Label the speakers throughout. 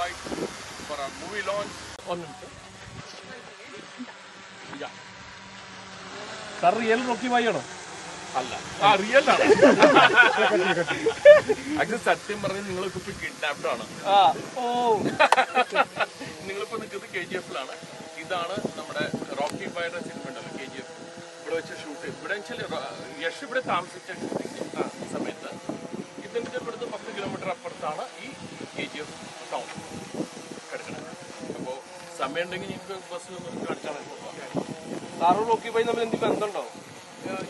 Speaker 1: invite for our movie launch. 1 minute. Yeah.
Speaker 2: Sir, real Rocky Bhai ആണോ?
Speaker 1: അല്ല. Real ആണ്. Actually സത്യം പറഞ്ഞാൽ നിങ്ങളിപ്പോ കിഡ്നാപ്ഡ് ആണ്. നിങ്ങളിപ്പോ നിൽക്കുന്നത് KGF-ലാണ്. ഇതാണ് നമ്മുടെ റോക്കി ബൈയുടെ സിനിമ ഉണ്ടല്ലോ KGF. ഇവിടെ വെച്ച് ഷൂട്ട് ചെയ്തു. ഇവിടെ വെച്ചാൽ യശ് ഇവിടെ താമസിച്ച ഷൂട്ടിംഗ് സമയത്ത് ഇതിന്റെ ഇവിടുന്ന് 10 കിലോമീറ്റർ അപ്പുറത്താണ് ഈ KGF ടൗൺ കിടക്കുന്നത്. അപ്പോൾ സമയം ഉണ്ടെങ്കിൽ നിങ്ങൾക്ക് ബസ് കാണിച്ചാൽ
Speaker 2: സാറും റോക്കി ബൈ തമ്മിൽ എന്തെങ്കിലും ബന്ധമുണ്ടോ?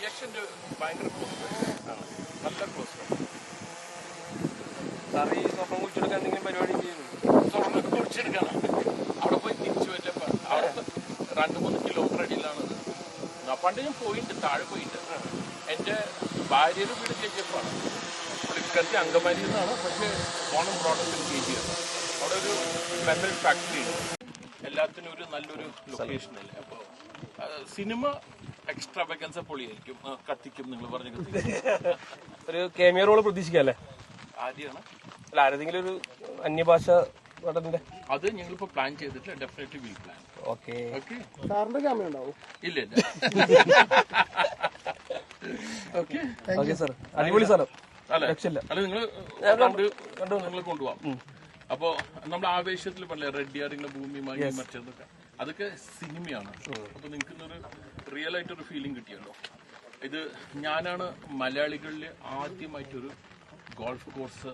Speaker 1: യഷിന്റെ ഭയങ്കര ക്ലോസ് ആണ്, നല്ല ക്ലോസ് ആണ്.
Speaker 2: സാർ ഈ സ്വർണം കുഴിച്ചെടുക്കാൻ എന്തെങ്കിലും പരിപാടി ചെയ്യുന്നു?
Speaker 1: സ്വർണ്ണം കുഴിച്ചെടുക്കണം. അവിടെ പോയി തിരിച്ചു പറ്റപ്പോൾ അവിടെ 2-3 കിലോമീറ്റർ അടിയിലാണ്. പണ്ട് ഞാൻ പോയിട്ട് താഴെ പോയിട്ട് എൻ്റെ ഭാര്യയുടെ വീട് KGF-ആണ്. പുള്ളിക്കാരത്തി അങ്കമാലിയിൽ നിന്നാണ്, പക്ഷേ ഓണം പ്രോഡക്റ്റ് KGF. അവിടെ ഒരു മെറ്റൽ ഫാക്ടറി ഉണ്ട്. എല്ലാത്തിനും ഒരു നല്ലൊരു ലൊക്കേഷനല്ലേ. അപ്പോൾ സിനിമ എക്സ്ട്രാ വേക്കൻസി പൊളിയായിരിക്കും, കത്തിക്കും. നിങ്ങൾ പറഞ്ഞ
Speaker 2: ഒരു കേമിയോ റോള് പ്രതീക്ഷിക്കാല്ലേ?
Speaker 1: ആദ്യമാണ്
Speaker 2: അല്ല, ആരെങ്കിലും ഒരു അന്യഭാഷ നടന്റെ
Speaker 1: അത് ഞങ്ങളിപ്പോ പ്ലാൻ ചെയ്തിട്ട് ഡെഫിനറ്റ്ലി വിൽ പ്ലാൻ.
Speaker 2: ഓക്കെ.
Speaker 3: സാറിന്റെ ക്യാമറ ഉണ്ടാവും?
Speaker 1: ഇല്ല ഇല്ല. ഓക്കെ
Speaker 2: ഓക്കെ സാർ, അടിപൊളി സ്ഥലം.
Speaker 1: അല്ല നിങ്ങൾ കൊണ്ടുപോകാം. അപ്പോ നമ്മുടെ ആവേശത്തിൽ പറഞ്ഞ റെഡ്ഡിയാറിങ്ങനെ ഭൂമി മാങ്ങി മറിച്ചതൊക്കെ അതൊക്കെ സിനിമയാണ്. അപ്പൊ നിങ്ങൾക്ക് ഇന്നൊരു റിയൽ ആയിട്ടൊരു ഫീലിംഗ് കിട്ടിയല്ലോ. ഇത് ഞാനാണ് മലയാളികളിൽ ആദ്യമായിട്ടൊരു ഗോൾഫ് കോഴ്സ്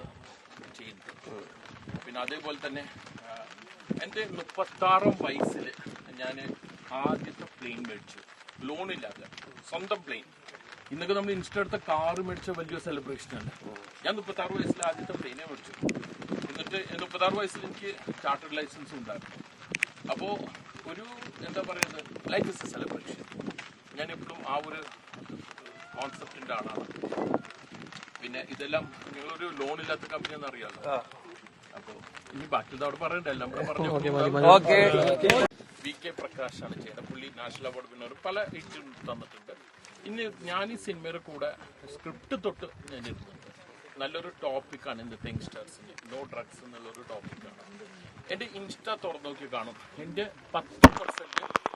Speaker 1: ചെയ്യുന്നത്. പിന്നെ അതേപോലെ തന്നെ എൻ്റെ 36-ാം വയസ്സിൽ ഞാൻ ആദ്യത്തെ പ്ലെയിൻ മേടിച്ചു, ലോണില്ലാതെ സ്വന്തം പ്ലെയിൻ. ഇന്നൊക്കെ നമ്മൾ ഇൻസ്റ്റ എടുത്ത കാറ് മേടിച്ച വലിയ സെലിബ്രേഷനല്ല. ഞാൻ 36 വയസ്സിൽ ആദ്യത്തെ പ്ലെയിനെ മേടിച്ചു. എന്നിട്ട് 36 വയസ്സിൽ എനിക്ക് ചാർട്ടേഡ് ലൈസൻസ് ഉണ്ടായിരുന്നു. അപ്പോൾ ഒരു എന്താ പറയുന്നത്, ലൈഫ് ഇസ് എ സെലിബ്രേഷൻ. ഞാൻ എപ്പോഴും ആ ഒരു കോൺസെപ്റ്റിൻ്റെ ആളാണ്. പിന്നെ ഇതെല്ലാം നിങ്ങളൊരു ലോൺ ഇല്ലാത്ത കമ്പനിയാണെന്ന് അറിയാമല്ലോ. അപ്പോൾ ഇനി ബാക്കി അവിടെ പറയണ്ട, എല്ലാം പറഞ്ഞു. VK പ്രകാശാണ് ചെയ്യുന്നത്. പുള്ളി നാഷണൽ അവാർഡ് വിന്നർ, പല ഇറ്റും തന്നിട്ടുണ്ട്. ഇനി ഞാൻ ഈ സിനിമയുടെ കൂടെ സ്ക്രിപ്റ്റ് തൊട്ട് ഞാൻ ഇരുന്നുണ്ട്. നല്ലൊരു ടോപ്പിക്കാണ് ഇൻ ദ യങ്സ്റ്റേഴ്സിന്, നോ ഡ്രഗ്സ് എന്നുള്ളൊരു ടോപ്പിക്കാണ്. എൻ്റെ ഇൻസ്റ്റ തുറന്നു നോക്കി കാണും. എൻ്റെ 10%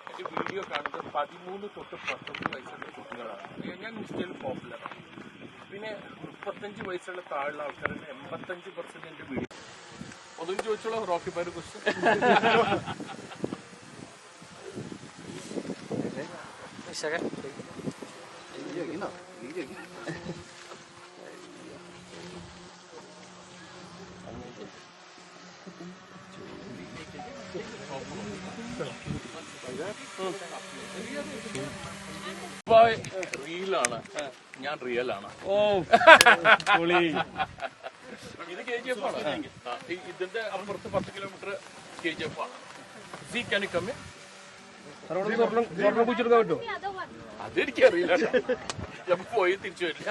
Speaker 1: എൻ്റെ വീഡിയോ കാണുന്നത് 13 തൊട്ട് 19 വയസ്സുള്ള കുട്ടികളാണ്. ഞാൻ ഇൻസ്റ്റയിൽ പോപ്പുലറാണ്. പിന്നെ 35 വയസ്സുള്ള താഴെയുള്ള ആൾക്കാരുടെ 85% എൻ്റെ വീഡിയോ. ഒന്നും ചോദിച്ചോളൂ റോക്കി ബൈയുടെ ക്വസ്റ്റ്യൻ. റീലാണ്, ഞാൻ റിയൽ ആണ്. ഇത് KGF ആണ്. ഇതിന്റെ അപ്പുറത്ത് 10 കിലോമീറ്റർ KGF ആണ്.
Speaker 2: കുഴിച്ചെടുക്കാൻ പറ്റുമോ?
Speaker 1: അതെനിക്കറിയില്ല, ഞാൻ പോയി തിരിച്ചു വരില്ല.